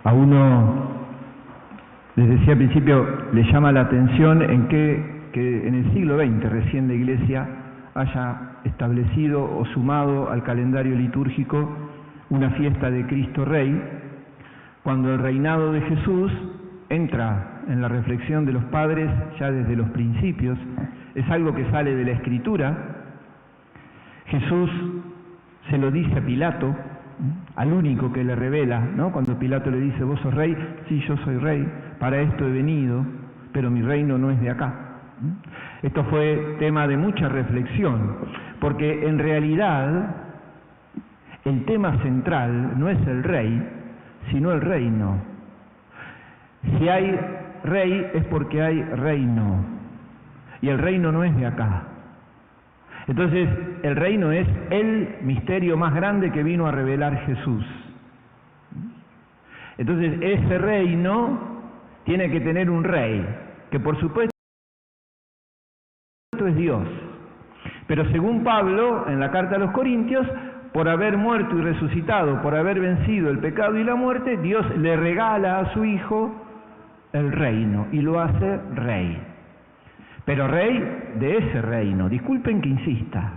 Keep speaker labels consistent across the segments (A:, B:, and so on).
A: A uno, les decía al principio, le llama la atención en que en el siglo XX recién la Iglesia haya establecido o sumado al calendario litúrgico una fiesta de Cristo Rey, cuando el reinado de Jesús entra en la reflexión de los padres ya desde los principios. Es algo que sale de la Escritura. Jesús se lo dice a Pilato, al único que le revela, ¿no? Cuando Pilato le dice, ¿vos sos rey? Sí, yo soy rey, para esto he venido, pero mi reino no es de acá. Esto fue tema de mucha reflexión, porque en realidad el tema central no es el rey, sino el reino. Si hay rey es porque hay reino, y el reino no es de acá. Entonces, el reino es el misterio más grande que vino a revelar Jesús. Entonces, ese reino tiene que tener un rey, que por supuesto es Dios. Pero según Pablo, en la carta a los Corintios, por haber muerto y resucitado, por haber vencido el pecado y la muerte, Dios le regala a su Hijo el reino y lo hace rey. Pero rey de ese reino. Disculpen que insista,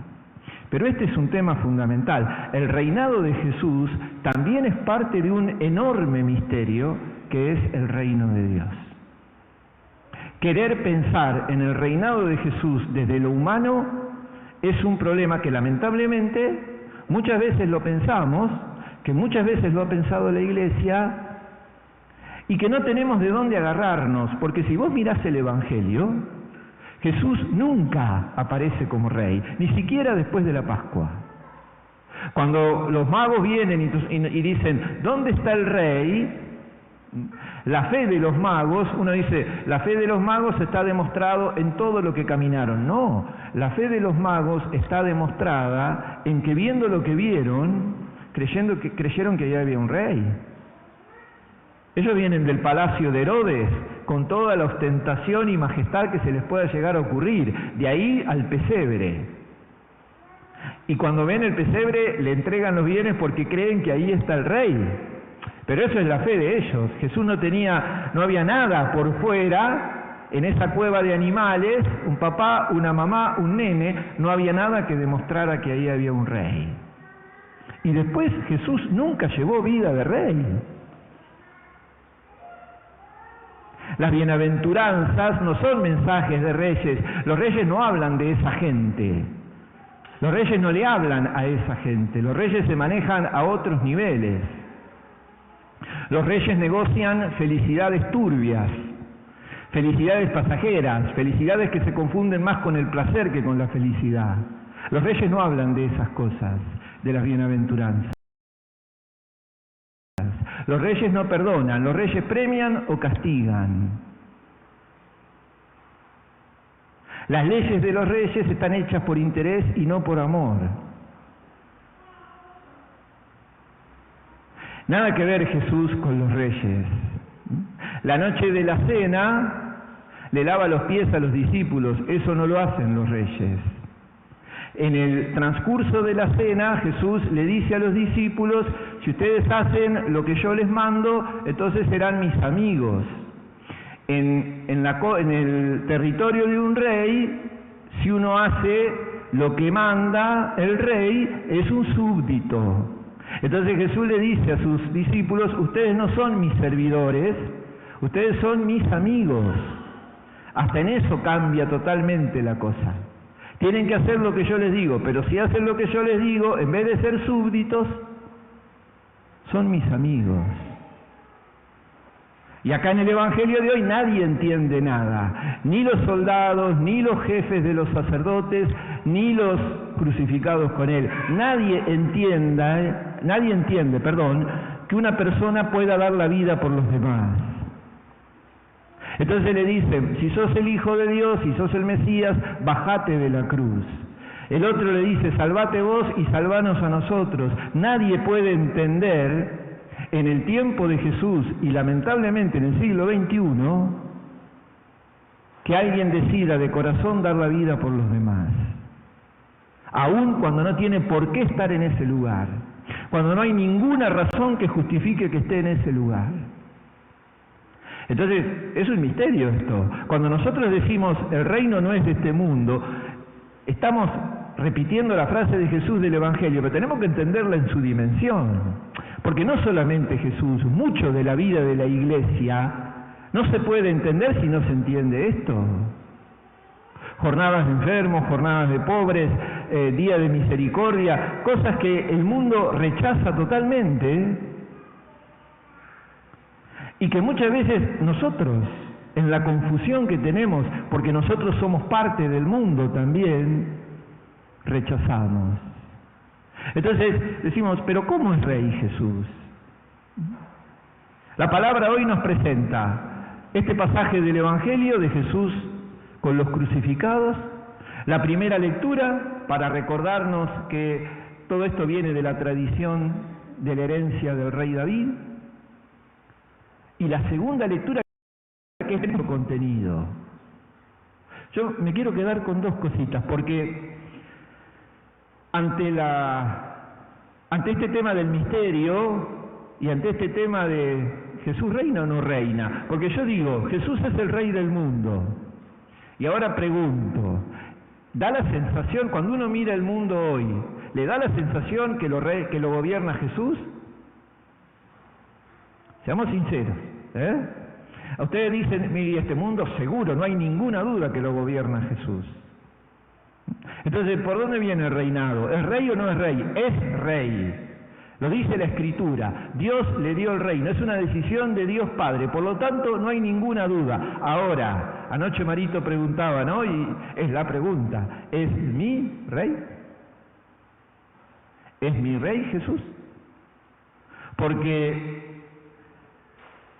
A: pero este es un tema fundamental. El reinado de Jesús también es parte de un enorme misterio que es el reino de Dios. Querer pensar en el reinado de Jesús desde lo humano es un problema que lamentablemente muchas veces lo pensamos, que muchas veces lo ha pensado la Iglesia y que no tenemos de dónde agarrarnos, porque si vos mirás el Evangelio, Jesús nunca aparece como rey, ni siquiera después de la Pascua. Cuando los magos vienen y dicen, ¿dónde está el rey? La fe de los magos, uno dice, la fe de los magos está demostrado en todo lo que caminaron. No, la fe de los magos está demostrada en que viendo lo que vieron, creyeron que allá había un rey. Ellos vienen del palacio de Herodes con toda la ostentación y majestad que se les pueda llegar a ocurrir, de ahí al pesebre. Y cuando ven el pesebre le entregan los bienes porque creen que ahí está el rey. Pero eso es la fe de ellos. Jesús no había nada por fuera, en esa cueva de animales, un papá, una mamá, un nene, no había nada que demostrara que ahí había un rey. Y después Jesús nunca llevó vida de rey. Las bienaventuranzas no son mensajes de reyes. Los reyes no hablan de esa gente. Los reyes no le hablan a esa gente. Los reyes se manejan a otros niveles. Los reyes negocian felicidades turbias, felicidades pasajeras, felicidades que se confunden más con el placer que con la felicidad. Los reyes no hablan de esas cosas, de las bienaventuranzas. Los reyes no perdonan, los reyes premian o castigan. Las leyes de los reyes están hechas por interés y no por amor. Nada que ver Jesús con los reyes. La noche de la cena le lava los pies a los discípulos, eso no lo hacen los reyes. En el transcurso de la cena, Jesús le dice a los discípulos, si ustedes hacen lo que yo les mando, entonces serán mis amigos. En el territorio de un rey, si uno hace lo que manda el rey, es un súbdito. Entonces Jesús le dice a sus discípulos, ustedes no son mis servidores, ustedes son mis amigos. Hasta en eso cambia totalmente la cosa. Tienen que hacer lo que yo les digo, pero si hacen lo que yo les digo, en vez de ser súbditos, son mis amigos. Y acá en el Evangelio de hoy nadie entiende nada, ni los soldados, ni los jefes de los sacerdotes, ni los crucificados con él. Nadie entiende, que una persona pueda dar la vida por los demás. Entonces le dicen, si sos el Hijo de Dios, si sos el Mesías, bajate de la cruz. El otro le dice, salvate vos y salvanos a nosotros. Nadie puede entender en el tiempo de Jesús y lamentablemente en el siglo XXI que alguien decida de corazón dar la vida por los demás, aun cuando no tiene por qué estar en ese lugar, cuando no hay ninguna razón que justifique que esté en ese lugar. Entonces, es un misterio esto. Cuando nosotros decimos el reino no es de este mundo, estamos repitiendo la frase de Jesús del Evangelio, pero tenemos que entenderla en su dimensión. Porque no solamente Jesús, mucho de la vida de la Iglesia no se puede entender si no se entiende esto. Jornadas de enfermos, jornadas de pobres, día de misericordia, cosas que el mundo rechaza totalmente y que muchas veces nosotros, en la confusión que tenemos, porque nosotros somos parte del mundo también, rechazamos. Entonces decimos, pero ¿cómo es Rey Jesús? La palabra hoy nos presenta este pasaje del Evangelio de Jesús con los crucificados, la primera lectura para recordarnos que todo esto viene de la tradición de la herencia del rey David, y la segunda lectura que es el contenido. Yo me quiero quedar con dos cositas, porque ante este tema del misterio y ante este tema de Jesús reina o no reina, porque yo digo, Jesús es el rey del mundo. Y ahora pregunto, ¿da la sensación, cuando uno mira el mundo hoy, le da la sensación que lo gobierna Jesús? Seamos sinceros, ¿eh? A ustedes dicen, mire, este mundo seguro, no hay ninguna duda que lo gobierna Jesús. Entonces, ¿por dónde viene el reinado? ¿Es rey o no es rey? Es rey. Lo dice la Escritura. Dios le dio el reino. Es una decisión de Dios Padre. Por lo tanto, no hay ninguna duda. Ahora, anoche Marito preguntaba, ¿no? Y es la pregunta. ¿Es mi rey? ¿Es mi rey Jesús? Porque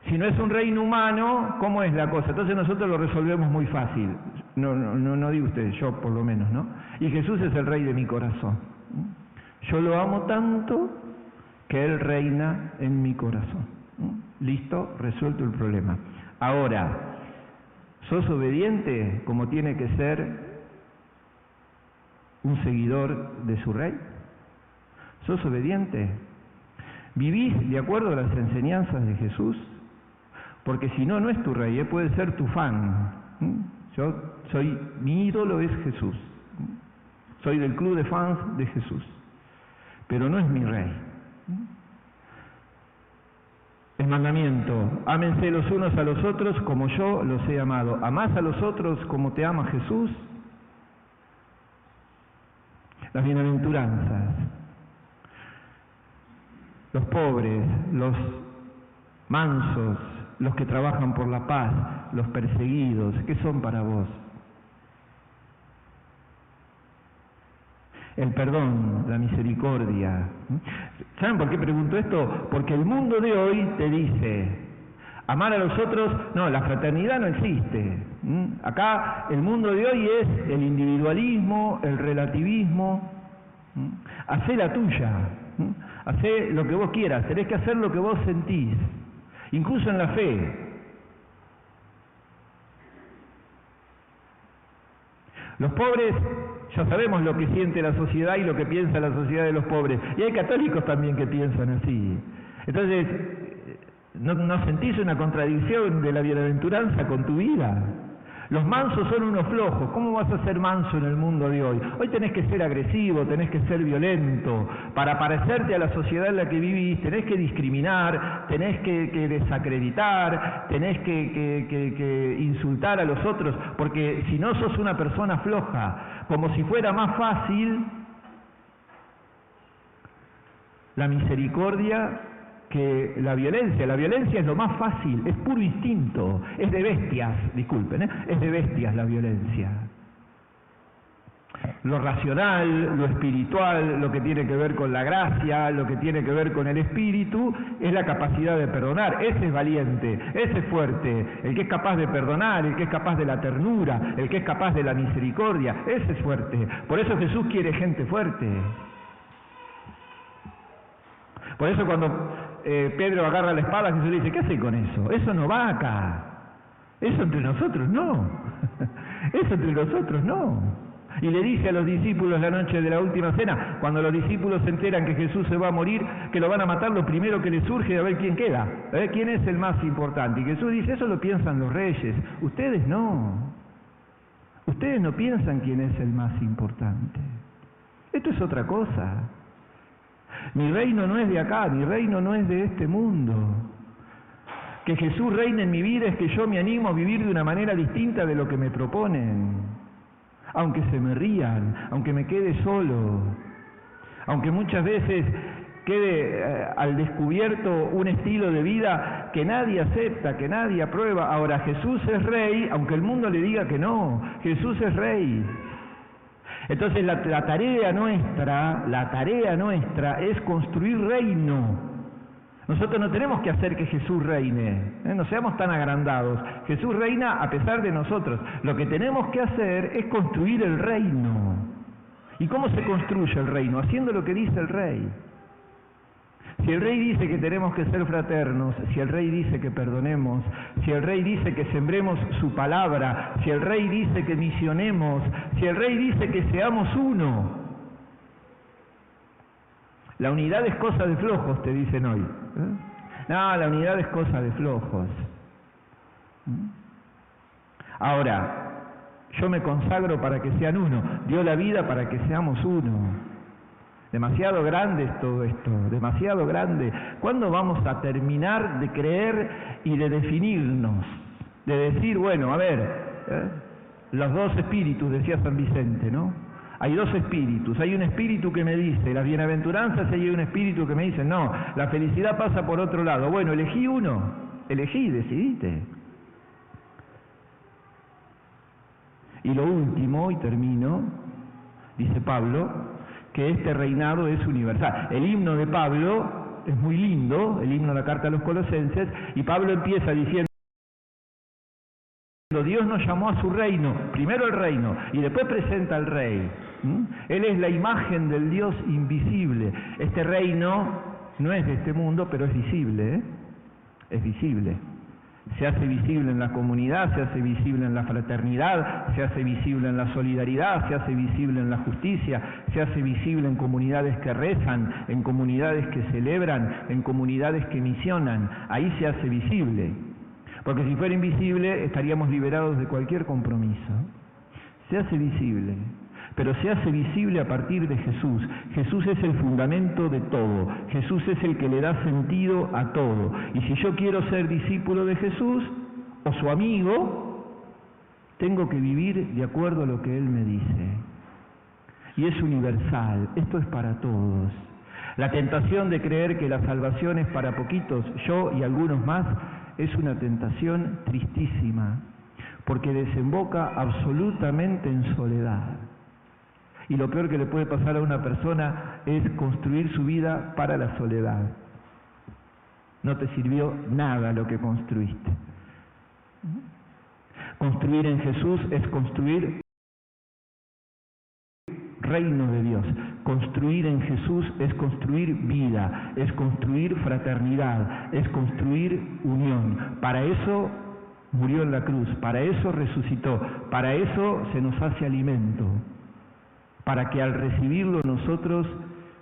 A: si no es un reino humano, ¿cómo es la cosa? Entonces nosotros lo resolvemos muy fácil. No digo ustedes, yo por lo menos, ¿no? Y Jesús es el rey de mi corazón. Yo lo amo tanto que Él reina en mi corazón. Listo, resuelto el problema. Ahora, ¿sos obediente como tiene que ser un seguidor de su rey? ¿Sos obediente? ¿Vivís de acuerdo a las enseñanzas de Jesús? Porque si no, no es tu rey, puede ser tu fan. Mi ídolo es Jesús. Soy del club de fans de Jesús. Pero no es mi rey. El mandamiento, ámense los unos a los otros como yo los he amado. ¿Amás a los otros como te ama Jesús? Las bienaventuranzas, los pobres, los mansos, los que trabajan por la paz, los perseguidos, ¿qué son para vos? El perdón, la misericordia. ¿Saben por qué pregunto esto? Porque el mundo de hoy te dice, amar a los otros, no, la fraternidad no existe. Acá el mundo de hoy es el individualismo, el relativismo. Hacé la tuya, hacé lo que vos quieras, tenés que hacer lo que vos sentís, incluso en la fe. Los pobres, ya sabemos lo que siente la sociedad y lo que piensa la sociedad de los pobres. Y hay católicos también que piensan así. Entonces, ¿no sentís una contradicción de la bienaventuranza con tu vida? Los mansos son unos flojos. ¿Cómo vas a ser manso en el mundo de hoy? Hoy tenés que ser agresivo, tenés que ser violento. Para parecerte a la sociedad en la que vivís, tenés que discriminar, tenés que desacreditar, tenés que insultar a los otros, porque si no sos una persona floja, como si fuera más fácil la misericordia que la violencia. La violencia es lo más fácil, es puro instinto, es de bestias, disculpen, es de bestias la violencia. Lo racional, lo espiritual, lo que tiene que ver con la gracia, lo que tiene que ver con el espíritu, es la capacidad de perdonar. Ese es valiente, ese es fuerte, el que es capaz de perdonar, el que es capaz de la ternura, el que es capaz de la misericordia, ese es fuerte. Por eso Jesús quiere gente fuerte. Por eso cuando Pedro agarra la espada, Jesús le dice, ¿qué hace con eso? Eso no va acá. Eso entre nosotros no. Eso entre nosotros no. Y le dice a los discípulos la noche de la última cena, cuando los discípulos se enteran que Jesús se va a morir, que lo van a matar, lo primero que les surge es a ver quién queda, a ver quién es el más importante. Y Jesús dice, eso lo piensan los reyes, ustedes no. Ustedes no piensan quién es el más importante. Esto es otra cosa. Mi reino no es de acá, mi reino no es de este mundo. Que Jesús reine en mi vida es que yo me animo a vivir de una manera distinta de lo que me proponen. Aunque se me rían, aunque me quede solo, aunque muchas veces quede al descubierto un estilo de vida que nadie acepta, que nadie aprueba. Ahora, Jesús es rey, aunque el mundo le diga que no, Jesús es rey. Entonces la tarea nuestra es construir reino. Nosotros no tenemos que hacer que Jesús reine, no seamos tan agrandados. Jesús reina a pesar de nosotros. Lo que tenemos que hacer es construir el reino. ¿Y cómo se construye el reino? Haciendo lo que dice el rey. Si el rey dice que tenemos que ser fraternos, si el rey dice que perdonemos, si el rey dice que sembremos su palabra, si el rey dice que misionemos, si el rey dice que seamos uno. La unidad es cosa de flojos, te dicen hoy. No, la unidad es cosa de flojos. Ahora, yo me consagro para que sean uno, dio la vida para que seamos uno. Demasiado grande es todo esto, demasiado grande. ¿Cuándo vamos a terminar de creer y de definirnos? De decir, bueno, a ver, los dos espíritus, decía San Vicente, ¿no? Hay dos espíritus, hay un espíritu que me dice las bienaventuranzas y hay un espíritu que me dice, no, la felicidad pasa por otro lado. Bueno, elegí uno, decidite. Y lo último, y termino, dice Pablo, que este reinado es universal. El himno de Pablo es muy lindo, el himno de la carta a los Colosenses, y Pablo empieza diciendo, Dios nos llamó a su reino, primero el reino, y después presenta al rey. Él es la imagen del Dios invisible. Este reino no es de este mundo, pero es visible, es visible. Se hace visible en la comunidad, se hace visible en la fraternidad, se hace visible en la solidaridad, se hace visible en la justicia, se hace visible en comunidades que rezan, en comunidades que celebran, en comunidades que misionan. Ahí se hace visible. Porque si fuera invisible estaríamos liberados de cualquier compromiso. Se hace visible, pero se hace visible a partir de Jesús. Jesús es el fundamento de todo. Jesús es el que le da sentido a todo. Y si yo quiero ser discípulo de Jesús o su amigo, tengo que vivir de acuerdo a lo que Él me dice. Y es universal, esto es para todos. La tentación de creer que la salvación es para poquitos, yo y algunos más, es una tentación tristísima, porque desemboca absolutamente en soledad. Y lo peor que le puede pasar a una persona es construir su vida para la soledad. No te sirvió nada lo que construiste. Construir en Jesús es construir reino de Dios. Construir en Jesús es construir vida, es construir fraternidad, es construir unión. Para eso murió en la cruz, para eso resucitó, para eso se nos hace alimento, para que al recibirlo nosotros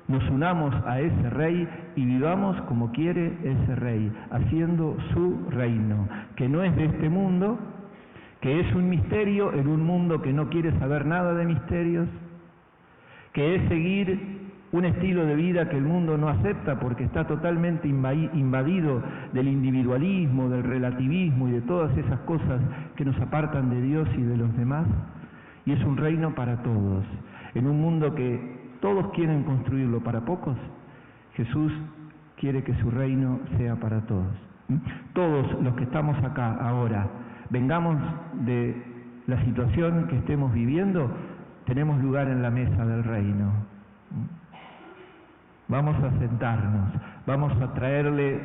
A: nos unamos a ese Rey y vivamos como quiere ese Rey, haciendo su reino, que no es de este mundo, que es un misterio en un mundo que no quiere saber nada de misterios, que es seguir un estilo de vida que el mundo no acepta porque está totalmente invadido del individualismo, del relativismo y de todas esas cosas que nos apartan de Dios y de los demás. Y es un reino para todos. En un mundo que todos quieren construirlo para pocos, Jesús quiere que su reino sea para todos. Todos los que estamos acá ahora, vengamos de la situación que estemos viviendo, tenemos lugar en la mesa del reino. Vamos a sentarnos, vamos a traerle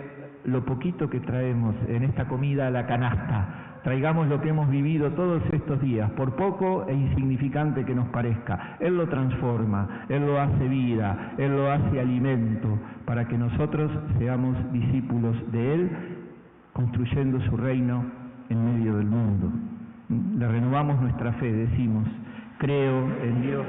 A: lo poquito que traemos en esta comida a la canasta. Traigamos lo que hemos vivido todos estos días, por poco e insignificante que nos parezca. Él lo transforma, Él lo hace vida, Él lo hace alimento, para que nosotros seamos discípulos de Él, construyendo su reino en medio del mundo. Le renovamos nuestra fe, decimos, Creo en Dios.